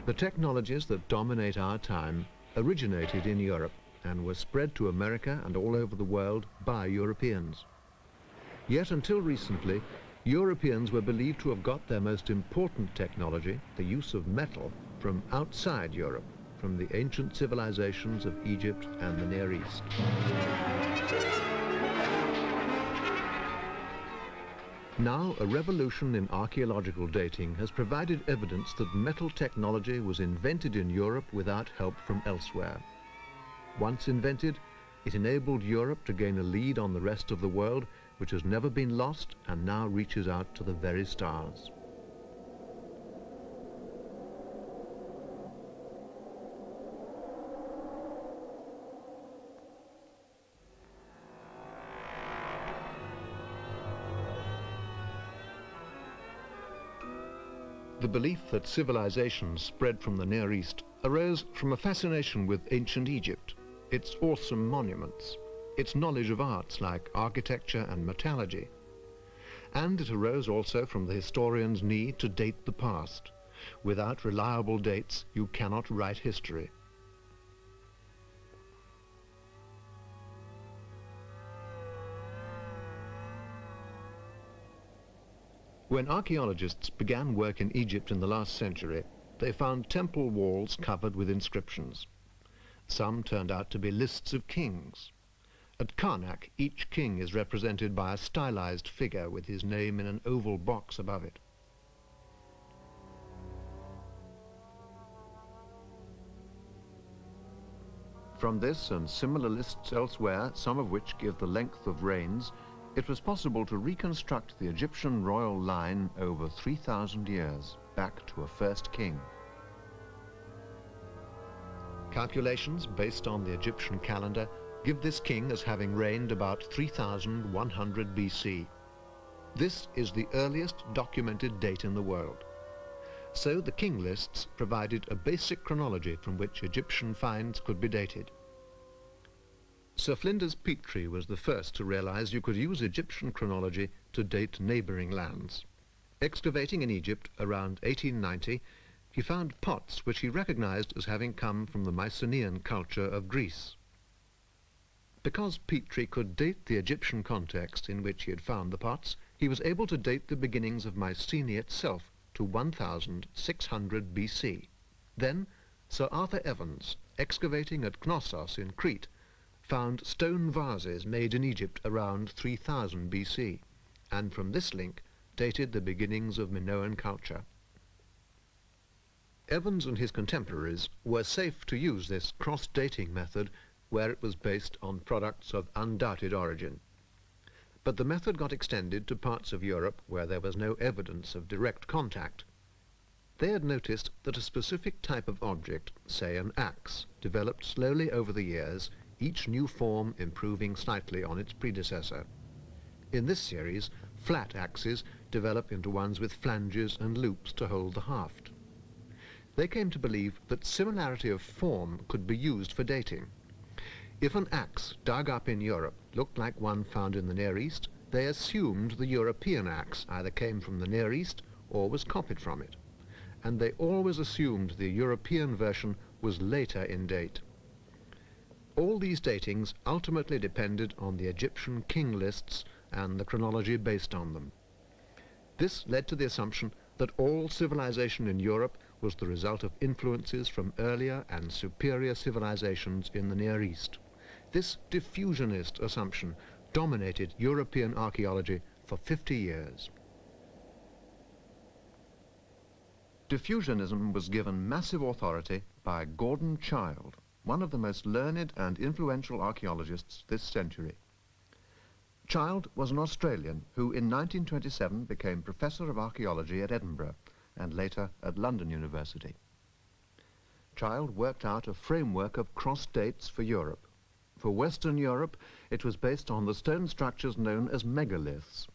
The technologies that dominate our time originated in Europe and were spread to America and all over the world by Europeans. Yet until recently, Europeans were believed to have got their most important technology, the use of metal, from outside Europe, from the ancient civilizations of Egypt and the Near East. Now, a revolution in archaeological dating has provided evidence that metal technology was invented in Europe without help from elsewhere. Once invented, it enabled Europe to gain a lead on the rest of the world, which has never been lost and now reaches out to the very stars. The belief that civilizations spread from the Near East arose from a fascination with ancient Egypt, its awesome monuments, its knowledge of arts like architecture and metallurgy. And it arose also from the historian's need to date the past. Without reliable dates, you cannot write history. When archaeologists began work in Egypt in the last century, they found temple walls covered with inscriptions. Some turned out to be lists of kings. At Karnak, each king is represented by a stylized figure with his name in an oval box above it. From this and similar lists elsewhere, some of which give the length of reigns, it was possible to reconstruct the Egyptian royal line over 3,000 years, back to a first king. Calculations based on the Egyptian calendar give this king as having reigned about 3,100 BC. This is the earliest documented date in the world. So the king lists provided a basic chronology from which Egyptian finds could be dated. Sir Flinders Petrie was the first to realize you could use Egyptian chronology to date neighboring lands. Excavating in Egypt around 1890, he found pots which he recognized as having come from the Mycenaean culture of Greece. Because Petrie could date the Egyptian context in which he had found the pots, he was able to date the beginnings of Mycenae itself to 1600 BC. Then Sir Arthur Evans, excavating at Knossos in Crete, found stone vases made in Egypt around 3000 BC, and from this link dated the beginnings of Minoan culture. Evans and his contemporaries were safe to use this cross-dating method where it was based on products of undoubted origin. But the method got extended to parts of Europe where there was no evidence of direct contact. They had noticed that a specific type of object, say an axe, developed slowly over the years, each new form improving slightly on its predecessor. In this series, flat axes develop into ones with flanges and loops to hold the haft. They came to believe that similarity of form could be used for dating. If an axe dug up in Europe looked like one found in the Near East, they assumed the European axe either came from the Near East or was copied from it, and they always assumed the European version was later in date. All these datings ultimately depended on the Egyptian king lists and the chronology based on them. This led to the assumption that all civilization in Europe was the result of influences from earlier and superior civilizations in the Near East. This diffusionist assumption dominated European archaeology for 50 years. Diffusionism was given massive authority by Gordon Childe, one of the most learned and influential archaeologists this century. Childe was an Australian who in 1927 became Professor of Archaeology at Edinburgh and later at London University. Childe worked out a framework of cross-dates for Europe. For Western Europe, it was based on the stone structures known as megaliths.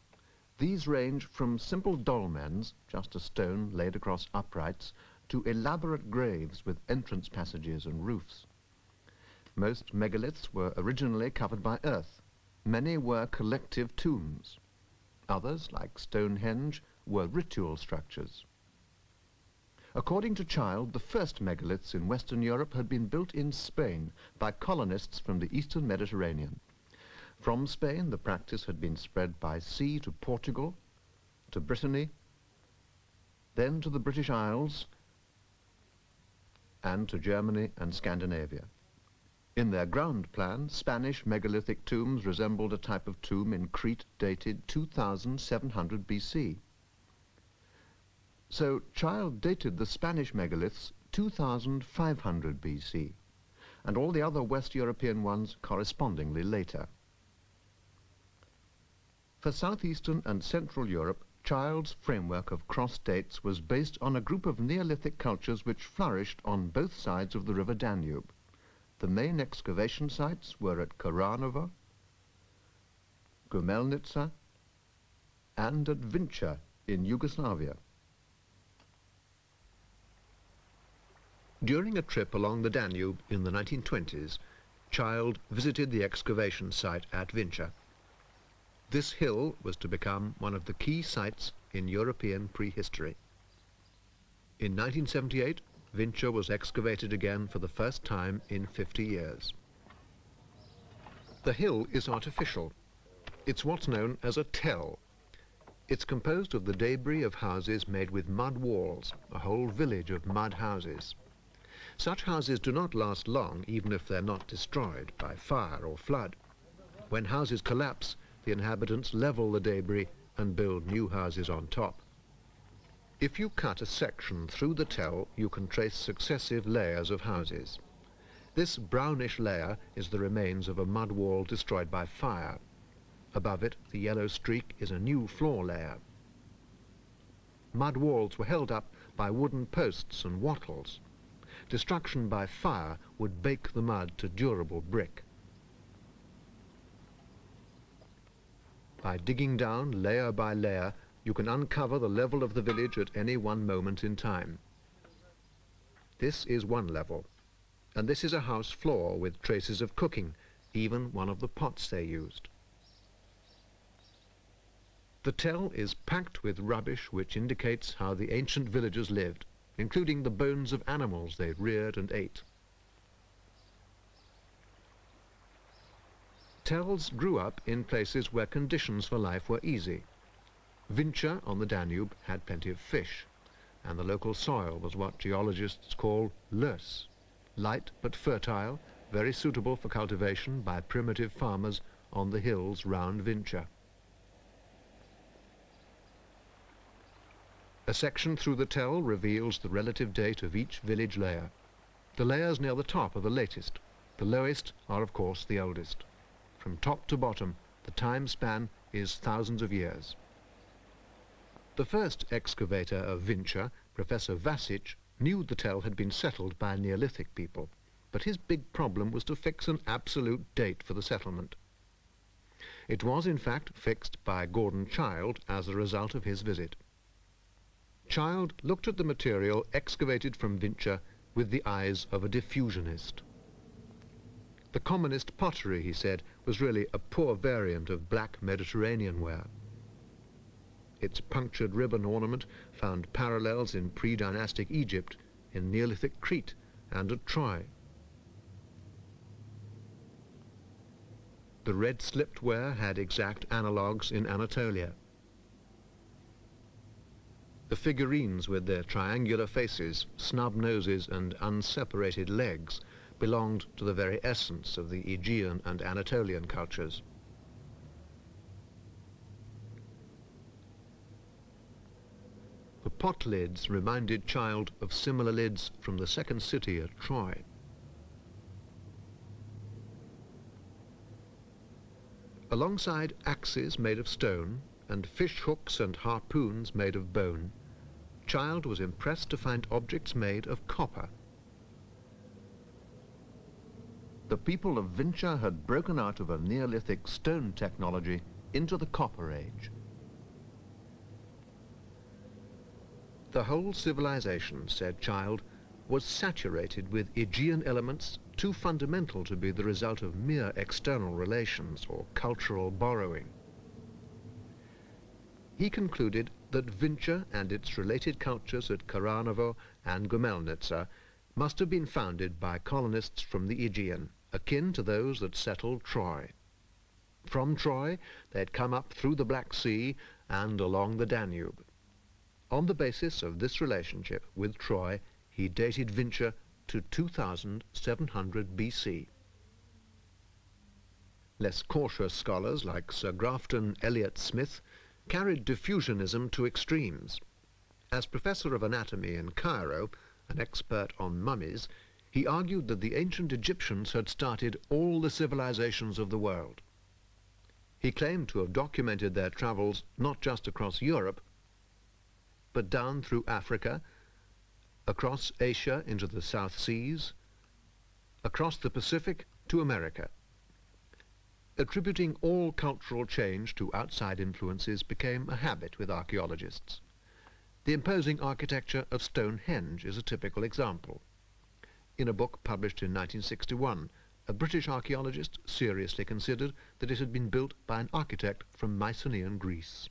These range from simple dolmens, just a stone laid across uprights, to elaborate graves with entrance passages and roofs. Most megaliths were originally covered by earth. Many were collective tombs. Others, like Stonehenge, were ritual structures. According to Child, the first megaliths in Western Europe had been built in Spain by colonists from the eastern Mediterranean. From Spain, the practice had been spread by sea to Portugal, to Brittany, then to the British Isles, and to Germany and Scandinavia. In their ground plan, Spanish megalithic tombs resembled a type of tomb in Crete dated 2700 BC. So Child dated the Spanish megaliths 2500 BC, and all the other West European ones correspondingly later. For southeastern and central Europe, Child's framework of cross dates was based on a group of Neolithic cultures which flourished on both sides of the river Danube. The main excavation sites were at Karanova, Gumelnica, and at Vinča in Yugoslavia. During a trip along the Danube in the 1920s, Child visited the excavation site at Vinča. This hill was to become one of the key sites in European prehistory. In 1978, Vinča was excavated again for the first time in 50 years. The hill is artificial. It's what's known as a tell. It's composed of the debris of houses made with mud walls, a whole village of mud houses. Such houses do not last long, even if they're not destroyed by fire or flood. When houses collapse, the inhabitants level the debris and build new houses on top. If you cut a section through the tell, you can trace successive layers of houses. This brownish layer is the remains of a mud wall destroyed by fire. Above it, the yellow streak is a new floor layer. Mud walls were held up by wooden posts and wattles. Destruction by fire would bake the mud to durable brick. By digging down layer by layer, you can uncover the level of the village at any one moment in time. This is one level, and this is a house floor with traces of cooking, even one of the pots they used. The tell is packed with rubbish which indicates how the ancient villagers lived, including the bones of animals they reared and ate. Tells grew up in places where conditions for life were easy. Vinča on the Danube had plenty of fish, and the local soil was what geologists call loess, light but fertile, very suitable for cultivation by primitive farmers on the hills round Vinča. A section through the tell reveals the relative date of each village layer. The layers near the top are the latest. The lowest are, of course, the oldest. From top to bottom, the time span is thousands of years. The first excavator of Vinča, Professor Vasic, knew the tell had been settled by Neolithic people, but his big problem was to fix an absolute date for the settlement. It was, in fact, fixed by Gordon Child as a result of his visit. Child looked at the material excavated from Vinča with the eyes of a diffusionist. The commonest pottery, he said, was really a poor variant of black Mediterranean ware. Its punctured ribbon ornament found parallels in pre-dynastic Egypt, in Neolithic Crete, and at Troy. The red slipped ware had exact analogues in Anatolia. The figurines with their triangular faces, snub noses and unseparated legs belonged to the very essence of the Aegean and Anatolian cultures. The pot lids reminded Child of similar lids from the second city at Troy. Alongside axes made of stone and fish hooks and harpoons made of bone, Child was impressed to find objects made of copper. The people of Vinča had broken out of a Neolithic stone technology into the Copper Age. The whole civilization, said Child, was saturated with Aegean elements too fundamental to be the result of mere external relations or cultural borrowing. He concluded that Vinča and its related cultures at Karanovo and Gumelnica must have been founded by colonists from the Aegean, akin to those that settled Troy. From Troy, they had come up through the Black Sea and along the Danube. On the basis of this relationship with Troy, he dated Vinča to 2700 BC. Less cautious scholars like Sir Grafton Elliot Smith carried diffusionism to extremes. As professor of anatomy in Cairo, an expert on mummies, he argued that the ancient Egyptians had started all the civilizations of the world. He claimed to have documented their travels not just across Europe, but down through Africa, across Asia into the South Seas, across the Pacific to America. Attributing all cultural change to outside influences became a habit with archaeologists. The imposing architecture of Stonehenge is a typical example. In a book published in 1961, a British archaeologist seriously considered that it had been built by an architect from Mycenaean Greece.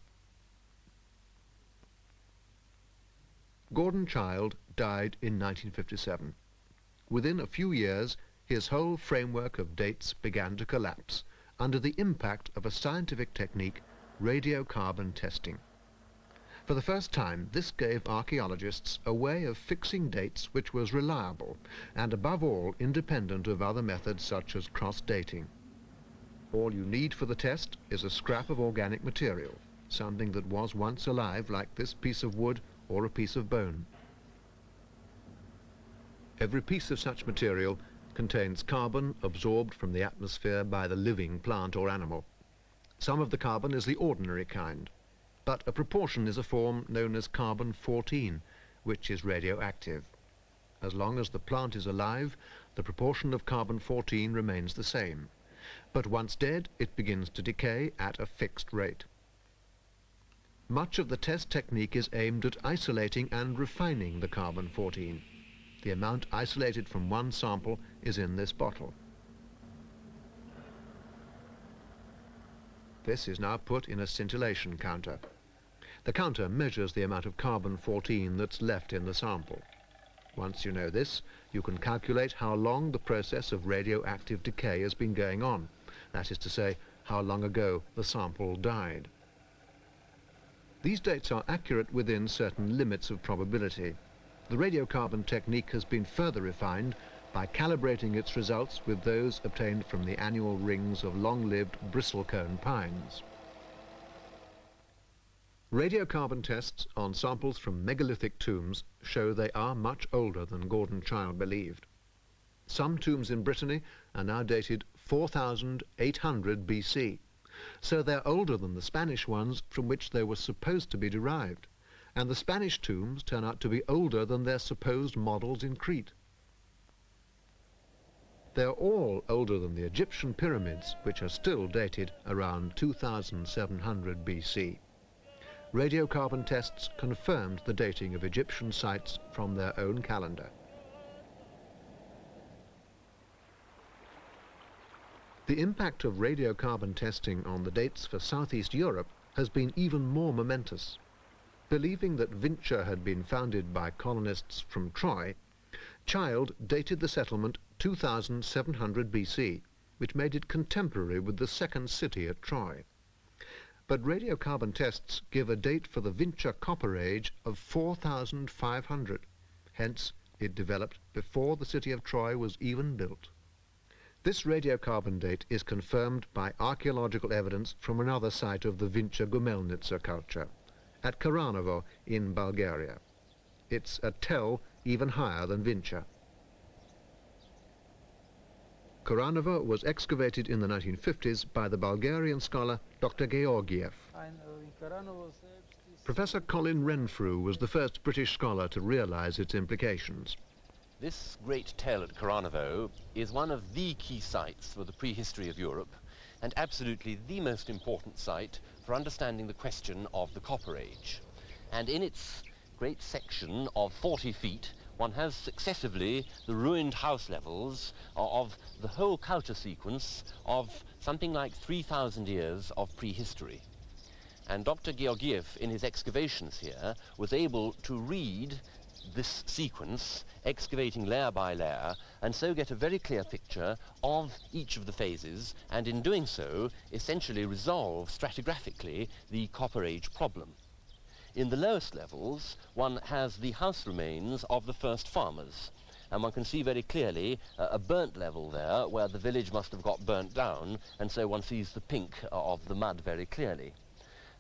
Gordon Childe died in 1957. Within a few years, his whole framework of dates began to collapse under the impact of a scientific technique, radiocarbon testing. For the first time, this gave archaeologists a way of fixing dates which was reliable and, above all, independent of other methods such as cross-dating. All you need for the test is a scrap of organic material, something that was once alive like this piece of wood or a piece of bone. Every piece of such material contains carbon absorbed from the atmosphere by the living plant or animal. Some of the carbon is the ordinary kind, but a proportion is a form known as carbon-14, which is radioactive. As long as the plant is alive, the proportion of carbon-14 remains the same, but once dead, it begins to decay at a fixed rate. Much of the test technique is aimed at isolating and refining the carbon-14. The amount isolated from one sample is in this bottle. This is now put in a scintillation counter. The counter measures the amount of carbon-14 that's left in the sample. Once you know this, you can calculate how long the process of radioactive decay has been going on. That is to say, how long ago the sample died. These dates are accurate within certain limits of probability. The radiocarbon technique has been further refined by calibrating its results with those obtained from the annual rings of long-lived bristlecone pines. Radiocarbon tests on samples from megalithic tombs show they are much older than Gordon Childe believed. Some tombs in Brittany are now dated 4,800 BC, so they're older than the Spanish ones from which they were supposed to be derived, and the Spanish tombs turn out to be older than their supposed models in Crete. They're all older than the Egyptian pyramids, which are still dated around 2700 BC. Radiocarbon tests confirmed the dating of Egyptian sites from their own calendar. The impact of radiocarbon testing on the dates for Southeast Europe has been even more momentous. Believing that Vinča had been founded by colonists from Troy, Childe dated the settlement 2700 BC, which made it contemporary with the second city at Troy. But radiocarbon tests give a date for the Vinča Copper Age of 4500. Hence, it developed before the city of Troy was even built. This radiocarbon date is confirmed by archaeological evidence from another site of the Vinča Gumelnica culture, at Karanovo in Bulgaria. It's a tel even higher than Vinča. Karanovo was excavated in the 1950s by the Bulgarian scholar Dr. Georgiev. Professor Colin Renfrew was the first British scholar to realize its implications. This great tell at Karanovo is one of the key sites for the prehistory of Europe, and absolutely the most important site for understanding the question of the Copper Age. And in its great section of 40 feet, one has successively the ruined house levels of the whole culture sequence of something like 3,000 years of prehistory. And Dr. Georgiev, in his excavations here, was able to read this sequence, excavating layer by layer, and so get a very clear picture of each of the phases, and in doing so, essentially resolve stratigraphically the Copper Age problem. In the lowest levels, one has the house remains of the first farmers, and one can see very clearly a burnt level there, where the village must have got burnt down, and so one sees the pink of the mud very clearly.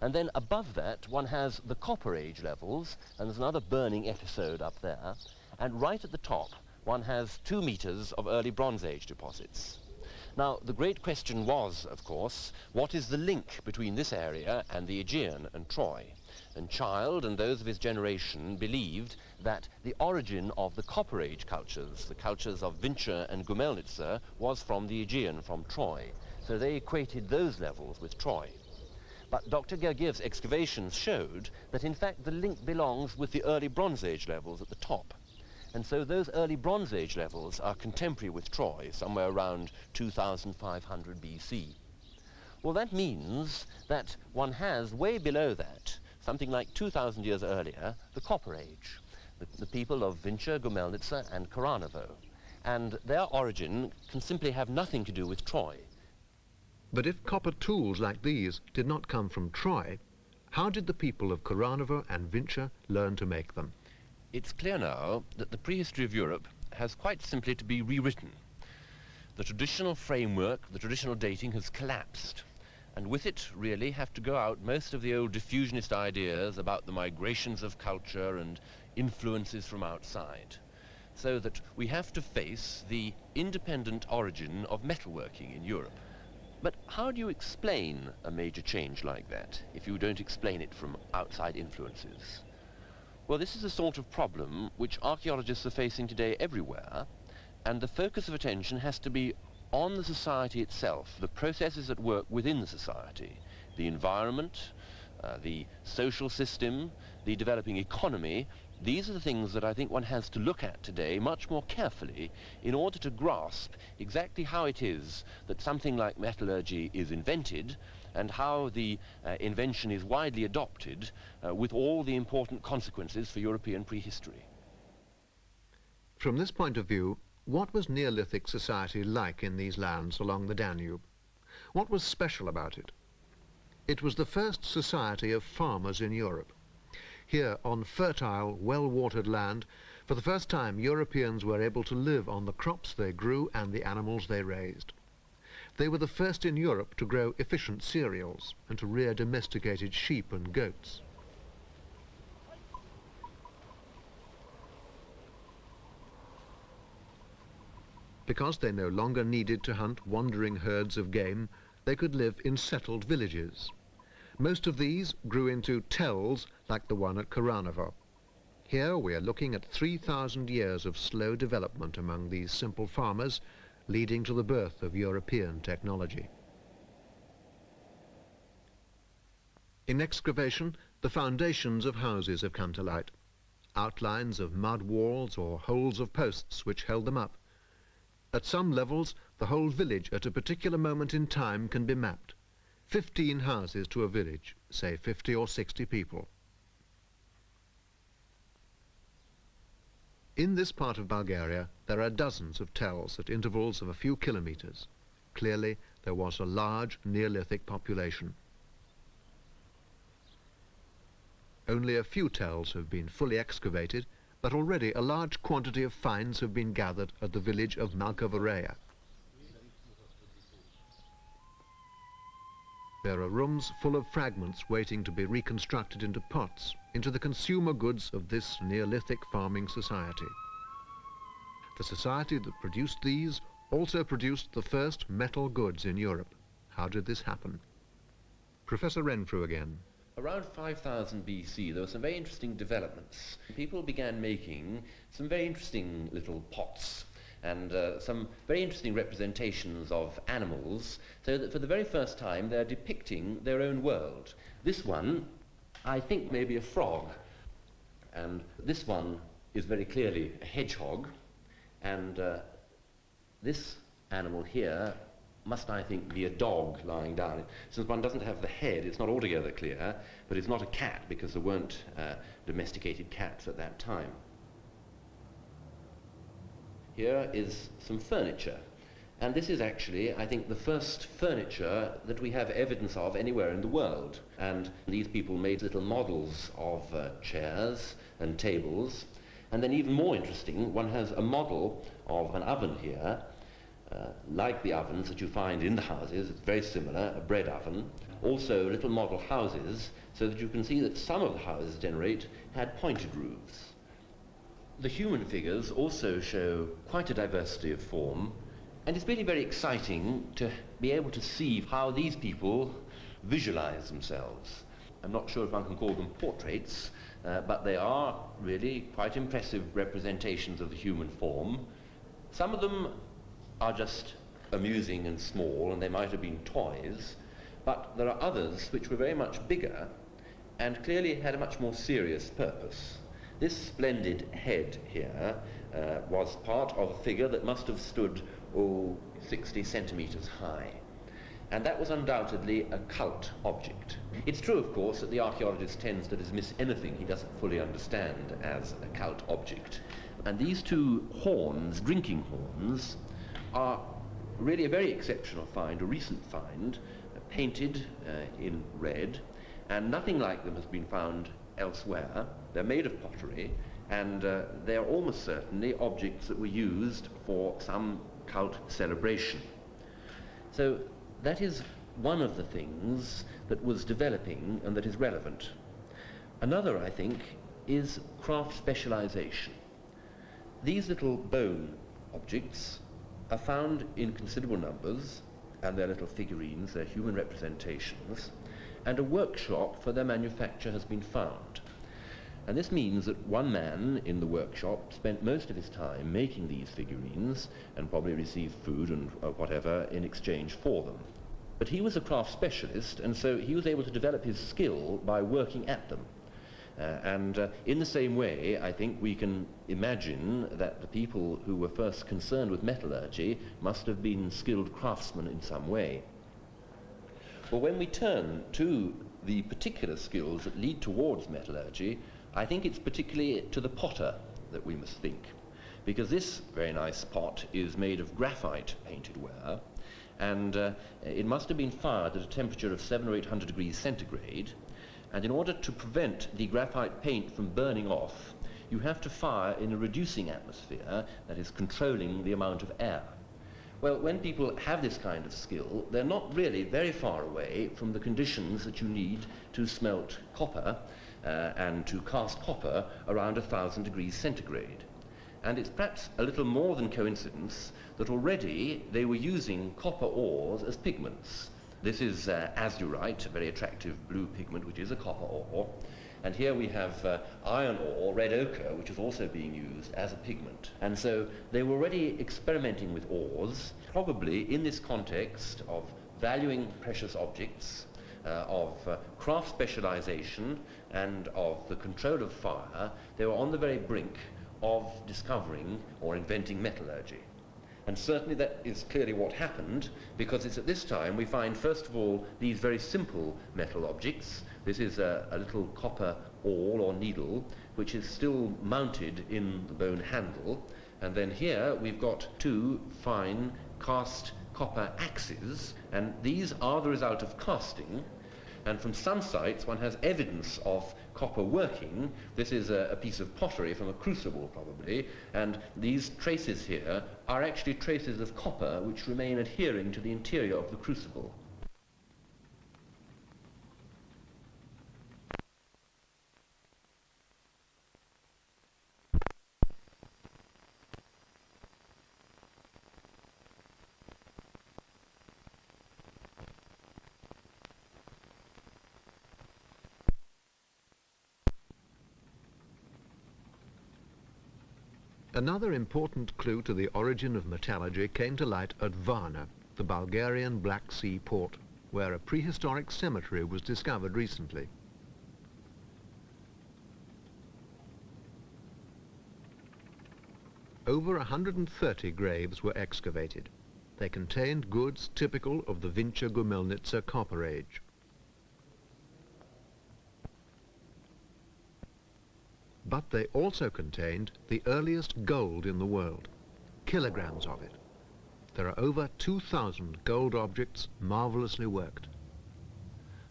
And then above that, one has the Copper Age levels, and there's another burning episode up there. And right at the top, one has 2 meters of early Bronze Age deposits. Now, the great question was, of course, what is the link between this area and the Aegean and Troy? And Child and those of his generation believed that the origin of the Copper Age cultures, the cultures of Vinča and Gumelnitsa, was from the Aegean, from Troy. So they equated those levels with Troy. But Dr. Georgiev's excavations showed that in fact the link belongs with the early Bronze Age levels at the top. And so those early Bronze Age levels are contemporary with Troy, somewhere around 2500 BC. Well, that means that one has way below that, something like 2000 years earlier, the Copper Age, the people of Vinča, Gumelnitsa and Koranovo. And their origin can simply have nothing to do with Troy. But if copper tools like these did not come from Troy, how did the people of Koranovo and Vinča learn to make them? It's clear now that the prehistory of Europe has quite simply to be rewritten. The traditional framework, the traditional dating has collapsed, and with it really have to go out most of the old diffusionist ideas about the migrations of culture and influences from outside, so that we have to face the independent origin of metalworking in Europe. But how do you explain a major change like that if you don't explain it from outside influences? Well, this is a sort of problem which archaeologists are facing today everywhere, and the focus of attention has to be on the society itself, the processes at work within the society, the environment, the social system, the developing economy. These are the things that I think one has to look at today much more carefully in order to grasp exactly how it is that something like metallurgy is invented and how the invention is widely adopted with all the important consequences for European prehistory. From this point of view, what was Neolithic society like in these lands along the Danube? What was special about it? It was the first society of farmers in Europe. Here, on fertile, well-watered land, for the first time Europeans were able to live on the crops they grew and the animals they raised. They were the first in Europe to grow efficient cereals and to rear domesticated sheep and goats. Because they no longer needed to hunt wandering herds of game, they could live in settled villages. Most of these grew into tells like the one at Koranovo. Here we are looking at 3,000 years of slow development among these simple farmers, leading to the birth of European technology. In excavation, the foundations of houses have come to light, outlines of mud walls or holes of posts which held them up. At some levels, the whole village at a particular moment in time can be mapped. 15 houses to a village, say 50 or 60 people. In this part of Bulgaria, there are dozens of tells at intervals of a few kilometers. Clearly, there was a large Neolithic population. Only a few tells have been fully excavated, but already a large quantity of finds have been gathered at the village of Malkovareya. There are rooms full of fragments waiting to be reconstructed into pots, into the consumer goods of this Neolithic farming society. The society that produced these also produced the first metal goods in Europe. How did this happen? Professor Renfrew again. Around 5000 BC, there were some very interesting developments. People began making some very interesting little pots and some very interesting representations of animals, so that for the very first time they're depicting their own world. This one, I think, may be a frog, and this one is very clearly a hedgehog, and this animal here must, I think, be a dog lying down. Since one doesn't have the head, it's not altogether clear, but it's not a cat because there weren't domesticated cats at that time. Here is some furniture. And this is actually, I think, the first furniture that we have evidence of anywhere in the world. And these people made little models of chairs and tables. And then even more interesting, one has a model of an oven here, like the ovens that you find in the houses. It's very similar, a bread oven. Also little model houses, so that you can see that some of the houses generate had pointed roofs. The human figures also show quite a diversity of form, and it's really very exciting to be able to see how these people visualize themselves. I'm not sure if one can call them portraits, but they are really quite impressive representations of the human form. Some of them are just amusing and small, and they might have been toys, but there are others which were very much bigger and clearly had a much more serious purpose. This splendid head here was part of a figure that must have stood 60 centimeters high. And that was undoubtedly a cult object. It's true, of course, that the archaeologist tends to dismiss anything he doesn't fully understand as a cult object. And these two horns, drinking horns, are really a very exceptional find, a recent find, painted in red, and nothing like them has been found elsewhere. They're made of pottery, and they're almost certainly objects that were used for some cult celebration. So that is one of the things that was developing and that is relevant. Another, I think, is craft specialization. These little bone objects are found in considerable numbers, and they're little figurines, they're human representations, and a workshop for their manufacture has been found. And this means that one man in the workshop spent most of his time making these figurines and probably received food and whatever in exchange for them. But he was a craft specialist, and so he was able to develop his skill by working at them. In the same way, I think we can imagine that the people who were first concerned with metallurgy must have been skilled craftsmen in some way. Well, when we turn to the particular skills that lead towards metallurgy, I think it's particularly to the potter that we must think, because this very nice pot is made of graphite painted ware, and it must have been fired at a temperature of 700 or 800 degrees centigrade, and in order to prevent the graphite paint from burning off, you have to fire in a reducing atmosphere that is controlling the amount of air. Well, when people have this kind of skill, they're not really very far away from the conditions that you need to smelt copper and to cast copper around 1000 degrees centigrade. And it's perhaps a little more than coincidence that already they were using copper ores as pigments. This is azurite, a very attractive blue pigment, which is a copper ore. And here we have iron ore, red ochre, which is also being used as a pigment. And so they were already experimenting with ores, probably in this context of valuing precious objects, of craft specialization, and of the control of fire. They were on the very brink of discovering or inventing metallurgy. And certainly that is clearly what happened, because it's at this time we find, first of all, these very simple metal objects. This is a little copper awl or needle, which is still mounted in the bone handle. And then here we've got two fine cast copper axes, and these are the result of casting. And from some sites one has evidence of copper working. This is a piece of pottery from a crucible probably, and these traces here are actually traces of copper which remain adhering to the interior of the crucible. Another important clue to the origin of metallurgy came to light at Varna, the Bulgarian Black Sea port, where a prehistoric cemetery was discovered recently. Over 130 graves were excavated. They contained goods typical of the Wincher-Gummelnitzer Copper Age. But they also contained the earliest gold in the world, kilograms of it. There are over 2,000 gold objects marvelously worked.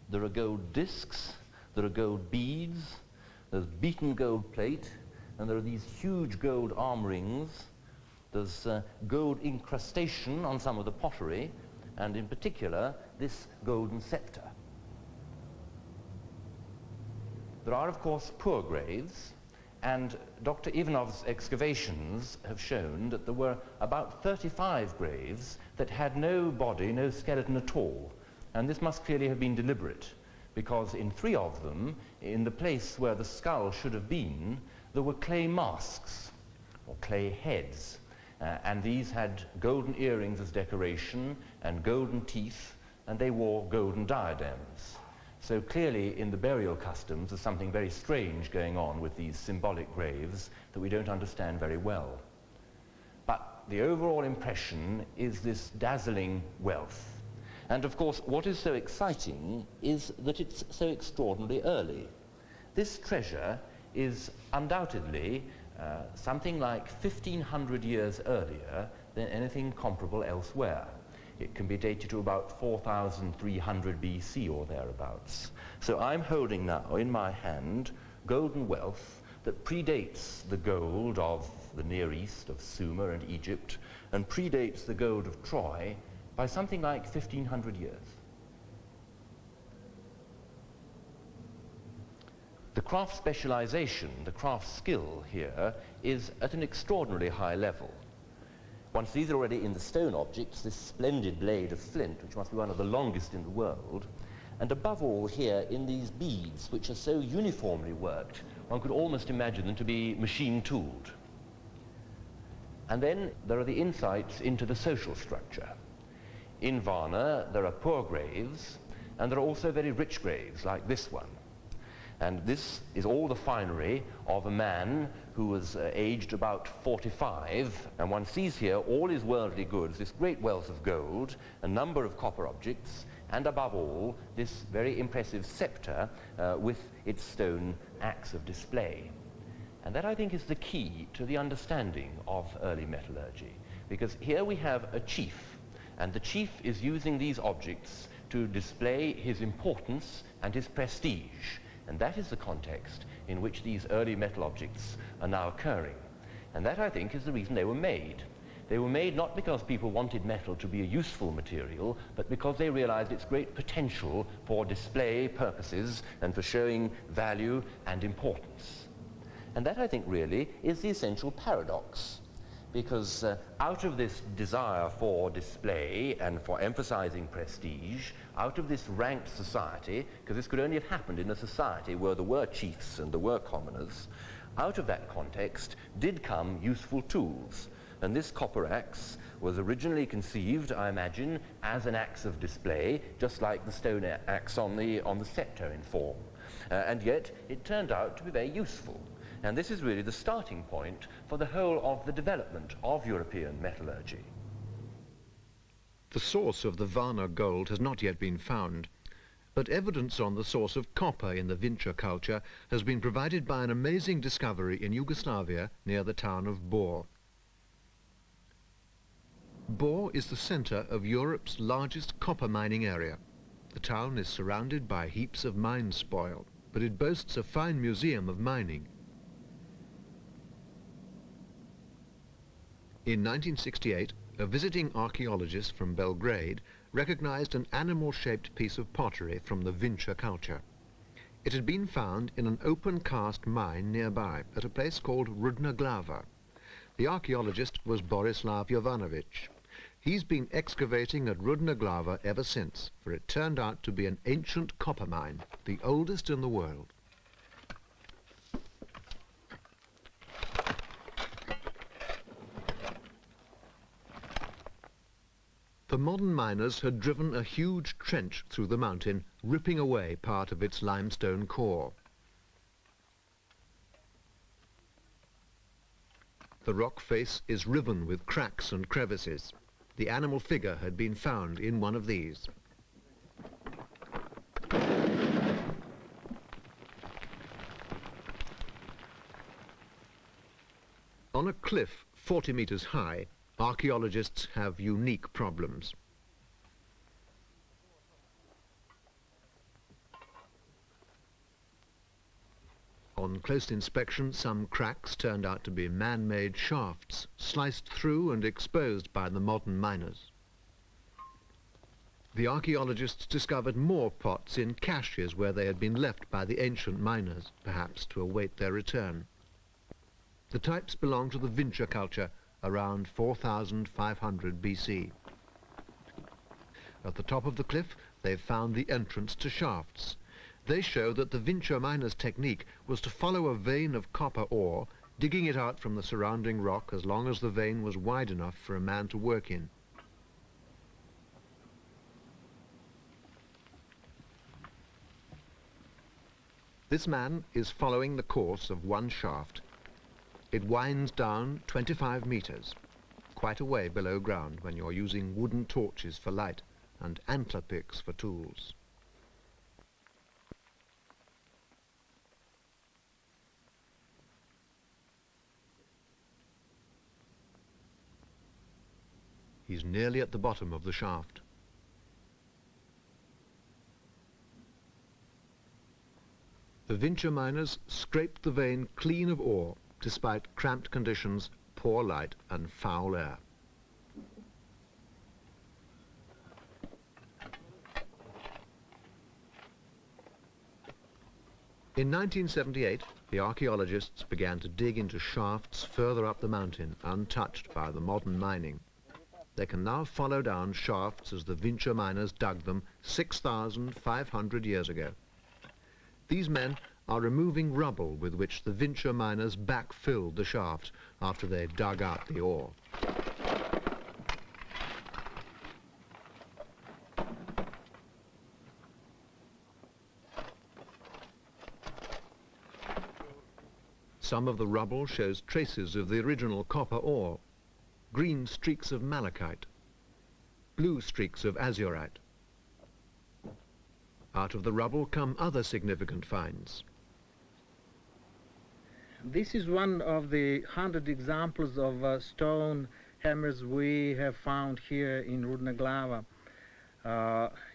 There are gold discs, there are gold beads, there's beaten gold plate, and there are these huge gold arm rings. There's gold incrustation on some of the pottery, and in particular, this golden scepter. There are, of course, poor graves, and Dr. Ivanov's excavations have shown that there were about 35 graves that had no body, no skeleton at all. And this must clearly have been deliberate, because in 3 of them, in the place where the skull should have been, there were clay masks, or clay heads. And these had golden earrings as decoration, and golden teeth, and they wore golden diadems. So clearly in the burial customs there's something very strange going on with these symbolic graves that we don't understand very well. But the overall impression is this dazzling wealth. And of course what is so exciting is that it's so extraordinarily early. This treasure is undoubtedly something like 1,500 years earlier than anything comparable elsewhere. It can be dated to about 4,300 BC or thereabouts. So I'm holding now in my hand golden wealth that predates the gold of the Near East, of Sumer and Egypt, and predates the gold of Troy by something like 1,500 years. The craft specialization, the craft skill here is at an extraordinarily high level. Once these are already in the stone objects, this splendid blade of flint, which must be one of the longest in the world, and above all here in these beads, which are so uniformly worked, one could almost imagine them to be machine-tooled. And then there are the insights into the social structure. In Varna, there are poor graves, and there are also very rich graves, like this one. And this is all the finery of a man who was aged about 45, and one sees here all his worldly goods, this great wealth of gold, a number of copper objects, and above all, this very impressive scepter with its stone axe of display. And that, I think, is the key to the understanding of early metallurgy, because here we have a chief, and the chief is using these objects to display his importance and his prestige. And that is the context in which these early metal objects are now occurring. And that, I think, is the reason they were made. They were made not because people wanted metal to be a useful material, but because they realized its great potential for display purposes and for showing value and importance. And that, I think, really is the essential paradox. Because out of this desire for display and for emphasizing prestige, out of this ranked society, because this could only have happened in a society where there were chiefs and there were commoners, out of that context did come useful tools. And this copper axe was originally conceived, I imagine, as an axe of display, just like the stone axe on the scepter in form. And yet it turned out to be very useful. And this is really the starting point for the whole of the development of European metallurgy. The source of the Varna gold has not yet been found, but evidence on the source of copper in the Wincher culture has been provided by an amazing discovery in Yugoslavia near the town of Bor. Bor is the center of Europe's largest copper mining area. The town is surrounded by heaps of mine spoil, but it boasts a fine museum of mining. In 1968, a visiting archaeologist from Belgrade recognized an animal-shaped piece of pottery from the Wincher culture. It had been found in an open-cast mine nearby at a place called Rudna Glava. The archaeologist was Borislav Jovanovic. He's been excavating at Rudna Glava ever since, for it turned out to be an ancient copper mine, the oldest in the world. The modern miners had driven a huge trench through the mountain, ripping away part of its limestone core. The rock face is riven with cracks and crevices. The animal figure had been found in one of these. On a cliff 40 meters high, archaeologists have unique problems. On close inspection, some cracks turned out to be man-made shafts, sliced through and exposed by the modern miners. The archaeologists discovered more pots in caches where they had been left by the ancient miners, perhaps to await their return. The types belong to the Vincia culture, around 4,500 BC. At the top of the cliff, they've found the entrance to shafts. They show that the Vincia miners' technique was to follow a vein of copper ore, digging it out from the surrounding rock as long as the vein was wide enough for a man to work in. This man is following the course of one shaft. It winds down 25 meters, quite a way below ground when you're using wooden torches for light and antler picks for tools. He's nearly at the bottom of the shaft. The Vincia miners scraped the vein clean of ore, despite cramped conditions, poor light and foul air. In 1978, the archaeologists began to dig into shafts further up the mountain, untouched by the modern mining. They can now follow down shafts as the Vincia miners dug them 6,500 years ago. These men are removing rubble with which the Vincia miners backfilled the shaft after they dug out the ore. Some of the rubble shows traces of the original copper ore, green streaks of malachite, blue streaks of azurite. Out of the rubble come other significant finds. This is one of the 100 examples of stone hammers we have found here in Rudna Glava.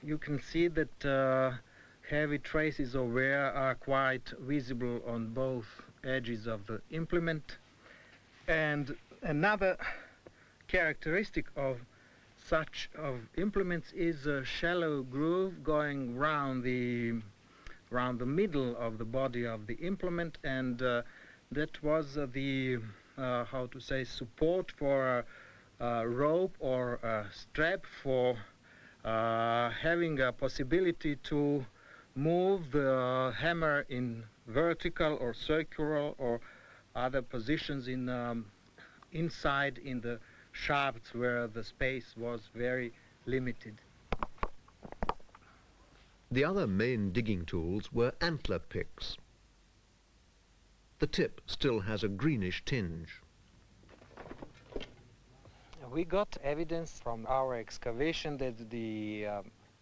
You can see that heavy traces of wear are quite visible on both edges of the implement. And another characteristic of such implements is a shallow groove going round the middle of the body of the implement, and that was the how to say, support for a rope or a strap for having a possibility to move the hammer in vertical or circular or other positions in inside in the shafts where the space was very limited. The other main digging tools were antler picks. The tip still has a greenish tinge. We got evidence from our excavation that the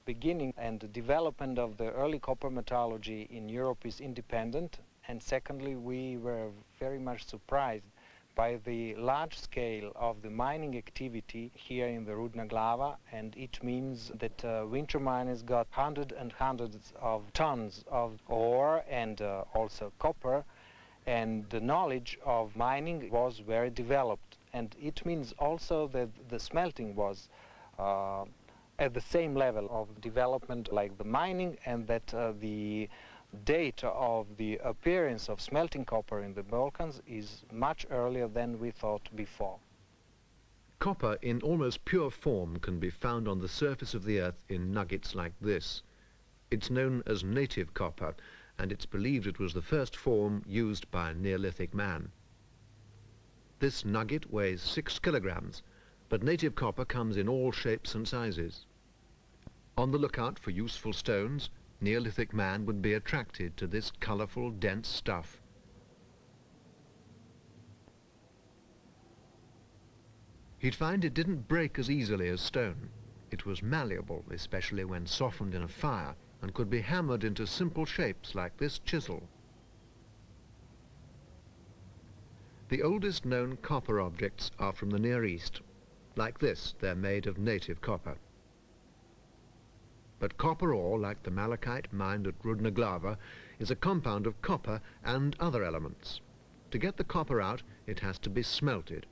beginning and the development of the early copper metallurgy in Europe is independent, and secondly, we were very much surprised by the large scale of the mining activity here in the Rudna Glava, and it means that Vincia miners got hundreds and hundreds of tons of ore and also copper, and the knowledge of mining was very developed. And it means also that the smelting was at the same level of development like the mining, and that the date of the appearance of smelting copper in the Balkans is much earlier than we thought before. Copper in almost pure form can be found on the surface of the earth in nuggets like this. It's known as native copper, and it's believed it was the first form used by a Neolithic man. This nugget weighs 6 kilograms, but native copper comes in all shapes and sizes. On the lookout for useful stones, Neolithic man would be attracted to this colorful, dense stuff. He'd find it didn't break as easily as stone. It was malleable, especially when softened in a fire, and could be hammered into simple shapes like this chisel. The oldest known copper objects are from the Near East. Like this, they're made of native copper. But copper ore, like the malachite mined at Rudnaglava, is a compound of copper and other elements. To get the copper out, it has to be smelted.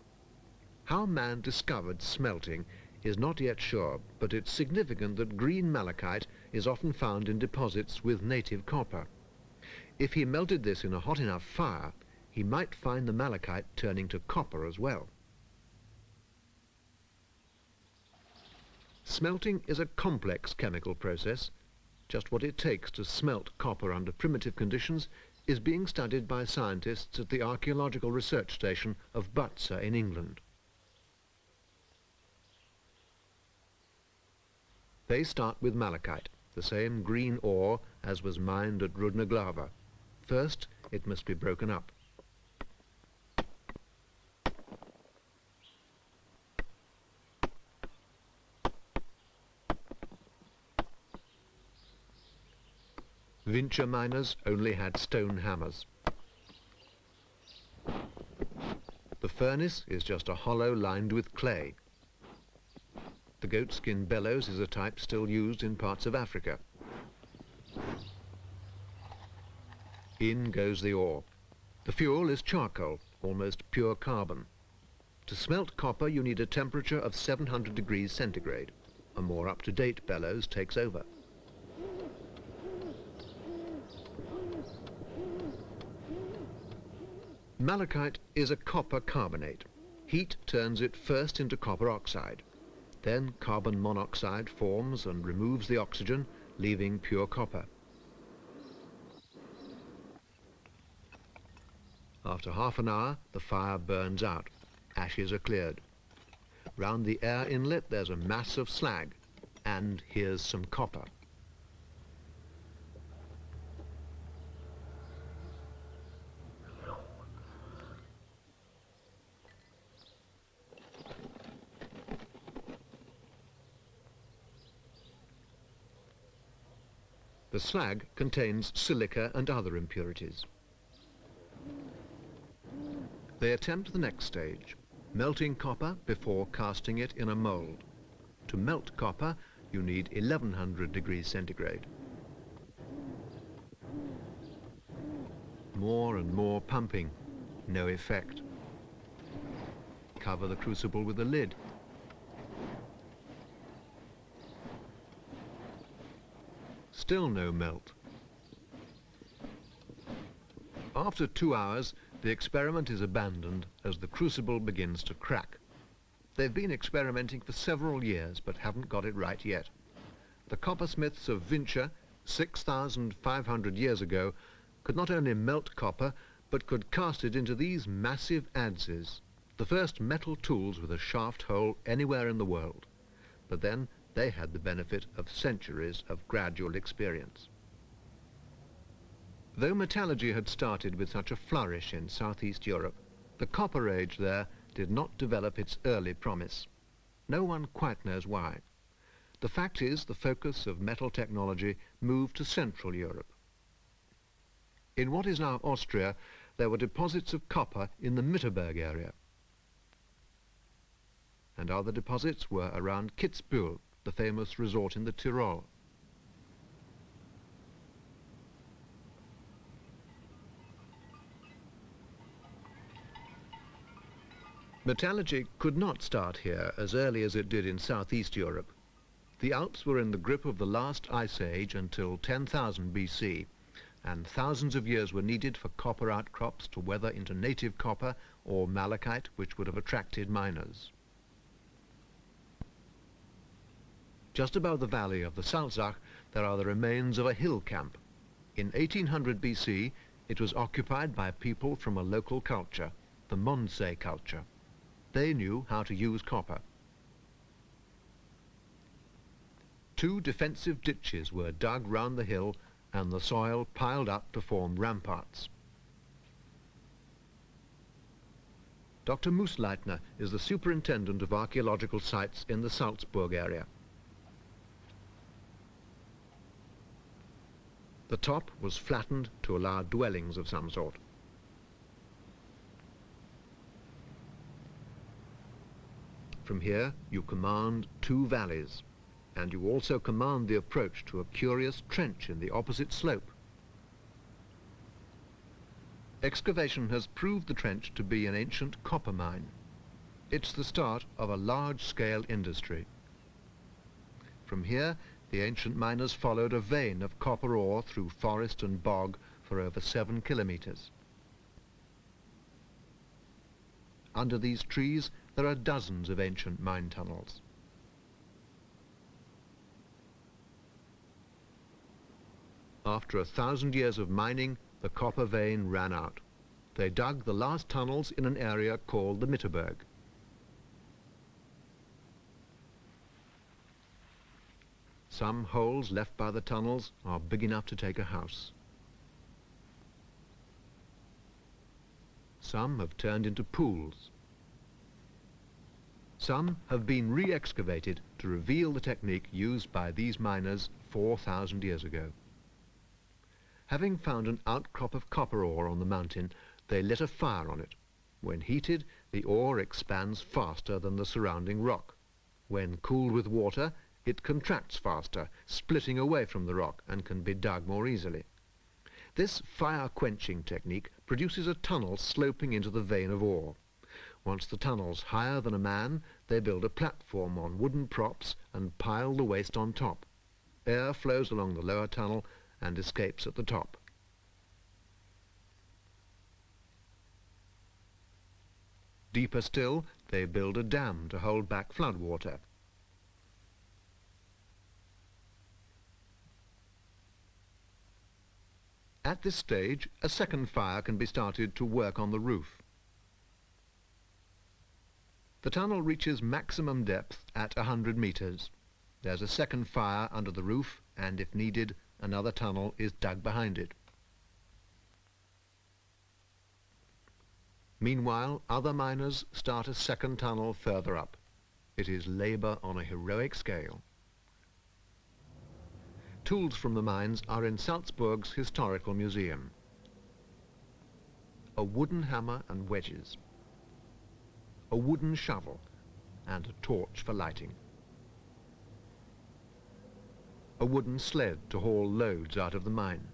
How man discovered smelting is not yet sure, but it's significant that green malachite is often found in deposits with native copper. If he melted this in a hot enough fire, he might find the malachite turning to copper as well. Smelting is a complex chemical process. Just what it takes to smelt copper under primitive conditions is being studied by scientists at the Archaeological Research Station of Butser in England. They start with malachite, the same green ore as was mined at Rudnaglava. First, it must be broken up. Vincher miners only had stone hammers. The furnace is just a hollow lined with clay. The goatskin bellows is a type still used in parts of Africa. In goes the ore. The fuel is charcoal, almost pure carbon. To smelt copper you need a temperature of 700 degrees centigrade. A more up-to-date bellows takes over. Malachite is a copper carbonate. Heat turns it first into copper oxide. Then carbon monoxide forms and removes the oxygen, leaving pure copper. After half an hour, the fire burns out. Ashes are cleared. Round the air inlet there's a mass of slag, and here's some copper. The slag contains silica and other impurities. They attempt the next stage, melting copper before casting it in a mold. To melt copper, you need 1100 degrees centigrade. More and more pumping, no effect. Cover the crucible with a lid. Still no melt. After 2 hours, the experiment is abandoned as the crucible begins to crack. They've been experimenting for several years, but haven't got it right yet. The coppersmiths of Vincher, 6,500 years ago, could not only melt copper, but could cast it into these massive adzes, the first metal tools with a shaft hole anywhere in the world. But then, they had the benefit of centuries of gradual experience. Though metallurgy had started with such a flourish in southeast Europe, the Copper Age there did not develop its early promise. No one quite knows why. The fact is, the focus of metal technology moved to Central Europe. In what is now Austria, there were deposits of copper in the Mitterberg area. And other deposits were around Kitzbühel, the famous resort in the Tyrol. Metallurgy could not start here as early as it did in southeast Europe. The Alps were in the grip of the last ice age until 10,000 BC, and thousands of years were needed for copper outcrops to weather into native copper or malachite, which would have attracted miners. Just above the valley of the Salzach, there are the remains of a hill camp. In 1800 BC, it was occupied by people from a local culture, the Mondsee culture. They knew how to use copper. 2 defensive ditches were dug round the hill and the soil piled up to form ramparts. Dr. Moosleitner is the superintendent of archaeological sites in the Salzburg area. The top was flattened to allow dwellings of some sort. From here you command two valleys, and you also command the approach to a curious trench in the opposite slope. Excavation has proved the trench to be an ancient copper mine. It's the start of a large-scale industry. From here, the ancient miners followed a vein of copper ore through forest and bog for over 7 kilometers. Under these trees, there are dozens of ancient mine tunnels. After 1,000 years of mining, the copper vein ran out. They dug the last tunnels in an area called the Mitterberg. Some holes left by the tunnels are big enough to take a house. Some have turned into pools. Some have been re-excavated to reveal the technique used by these miners 4,000 years ago. Having found an outcrop of copper ore on the mountain, they lit a fire on it. When heated, the ore expands faster than the surrounding rock. When cooled with water, it contracts faster, splitting away from the rock, and can be dug more easily. This fire-quenching technique produces a tunnel sloping into the vein of ore. Once the tunnel's higher than a man, they build a platform on wooden props and pile the waste on top. Air flows along the lower tunnel and escapes at the top. Deeper still, they build a dam to hold back flood water. At this stage, a second fire can be started to work on the roof. The tunnel reaches maximum depth at 100 meters. There's a second fire under the roof, and if needed, another tunnel is dug behind it. Meanwhile, other miners start a second tunnel further up. It is labor on a heroic scale. Tools from the mines are in Salzburg's Historical Museum. A wooden hammer and wedges, a wooden shovel, and a torch for lighting. A wooden sled to haul loads out of the mine.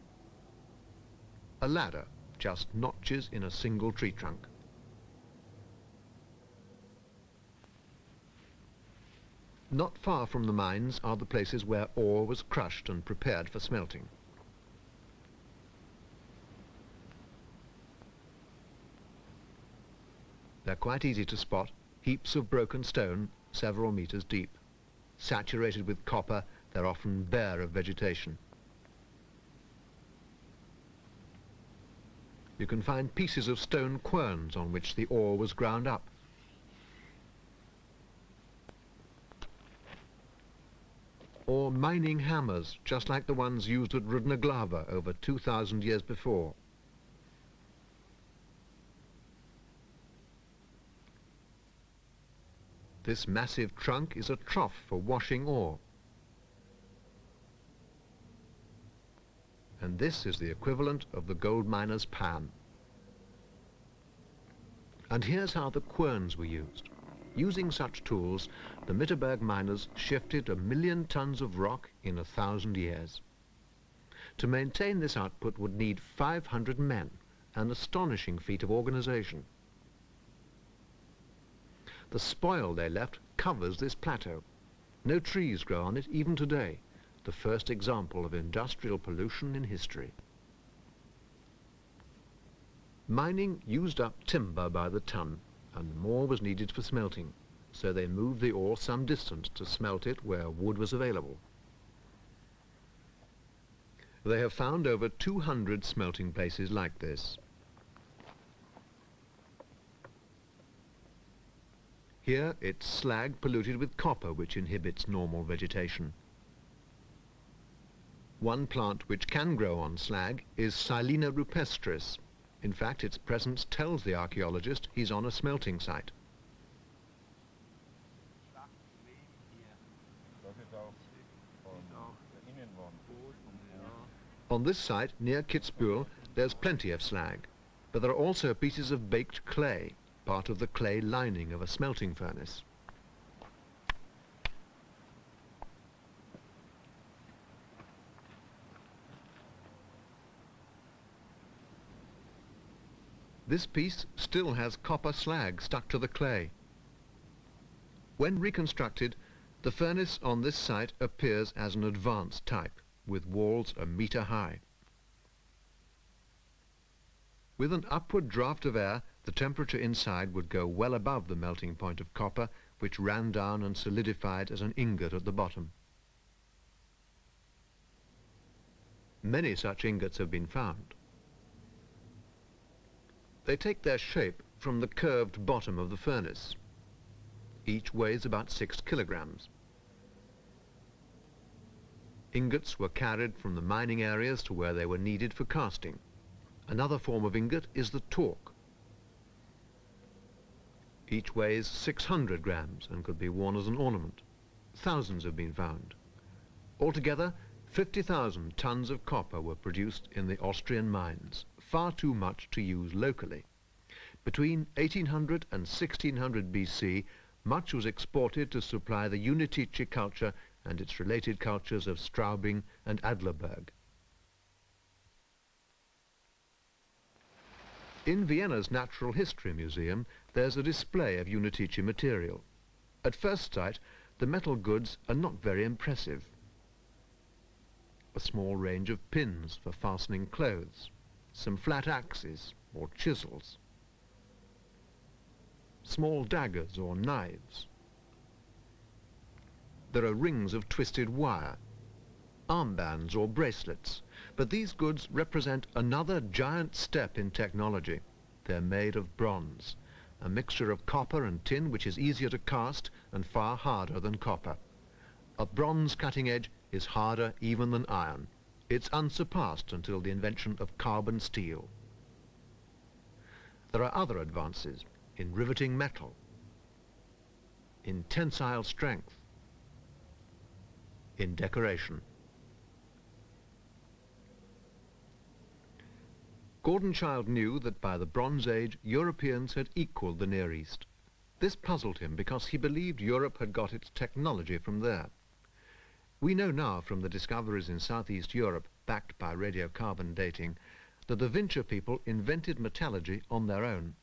A ladder, just notches in a single tree trunk. Not far from the mines are the places where ore was crushed and prepared for smelting. They're quite easy to spot, heaps of broken stone several meters deep. Saturated with copper, they're often bare of vegetation. You can find pieces of stone querns on which the ore was ground up. Or mining hammers, just like the ones used at Rudnaglava over 2,000 years before. This massive trunk is a trough for washing ore. And this is the equivalent of the gold miner's pan. And here's how the querns were used. Using such tools, the Mitterberg miners shifted 1 million tons of rock in 1,000 years. To maintain this output would need 500 men, an astonishing feat of organization. The spoil they left covers this plateau. No trees grow on it even today, the first example of industrial pollution in history. Mining used up timber by the ton, and more was needed for smelting, so they moved the ore some distance to smelt it where wood was available. They have found over 200 smelting places like this. Here it's slag polluted with copper which inhibits normal vegetation. One plant which can grow on slag is Silena rupestris. In fact, its presence tells the archaeologist he's on a smelting site. On this site, near Kitzbühel, there's plenty of slag, but there are also pieces of baked clay, part of the clay lining of a smelting furnace. This piece still has copper slag stuck to the clay. When reconstructed, the furnace on this site appears as an advanced type, with walls a metre high. With an upward draft of air, the temperature inside would go well above the melting point of copper, which ran down and solidified as an ingot at the bottom. Many such ingots have been found. They take their shape from the curved bottom of the furnace. Each weighs about 6 kilograms. Ingots were carried from the mining areas to where they were needed for casting. Another form of ingot is the torque. Each weighs 600 grams and could be worn as an ornament. Thousands have been found. Altogether, 50,000 tons of copper were produced in the Austrian mines, far too much to use locally. Between 1800 and 1600 BC, much was exported to supply the Unitice culture and its related cultures of Straubing and Adlerberg. In Vienna's Natural History Museum, there's a display of Unitice material. At first sight, the metal goods are not very impressive. A small range of pins for fastening clothes, some flat axes or chisels, small daggers or knives. There are rings of twisted wire, armbands or bracelets, but these goods represent another giant step in technology. They're made of bronze, a mixture of copper and tin which is easier to cast and far harder than copper. A bronze cutting edge is harder even than iron. It's unsurpassed until the invention of carbon steel. There are other advances in riveting metal, in tensile strength, in decoration. Gordon Childe knew that by the Bronze Age, Europeans had equalled the Near East. This puzzled him because he believed Europe had got its technology from there. We know now from the discoveries in Southeast Europe, backed by radiocarbon dating, that the Vinci people invented metallurgy on their own.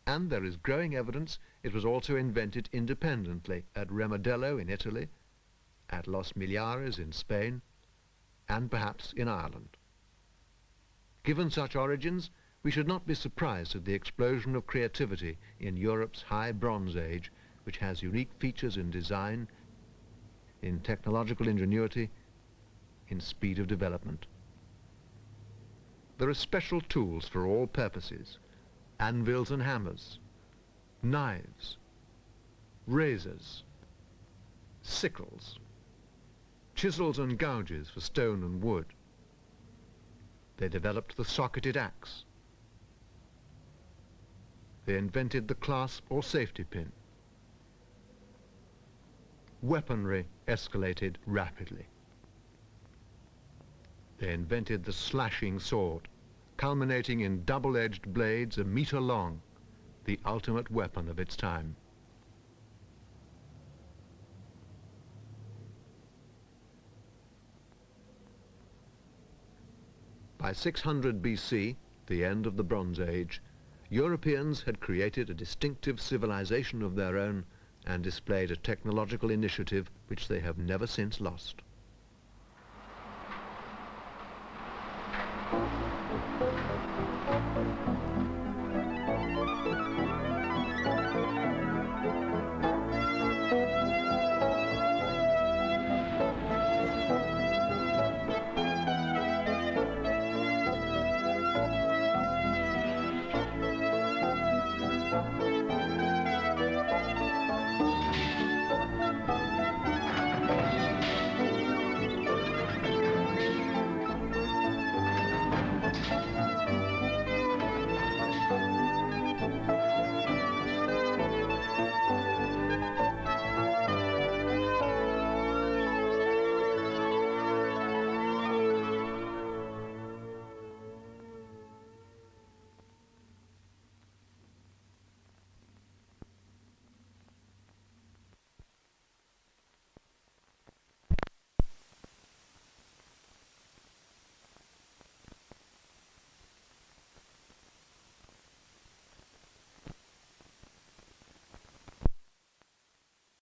And there is growing evidence it was also invented independently at Remodello in Italy, at Los Millares in Spain, and perhaps in Ireland. Given such origins, we should not be surprised at the explosion of creativity in Europe's High Bronze Age, which has unique features in design, in technological ingenuity, in speed of development. There are special tools for all purposes: anvils and hammers, knives, razors, sickles, chisels and gouges for stone and wood. They developed the socketed axe. They invented the clasp or safety pin. Weaponry escalated rapidly. They invented the slashing sword, culminating in double-edged blades a metre long, the ultimate weapon of its time. By 600 BC, the end of the Bronze Age, Europeans had created a distinctive civilization of their own and displayed a technological initiative which they have never since lost.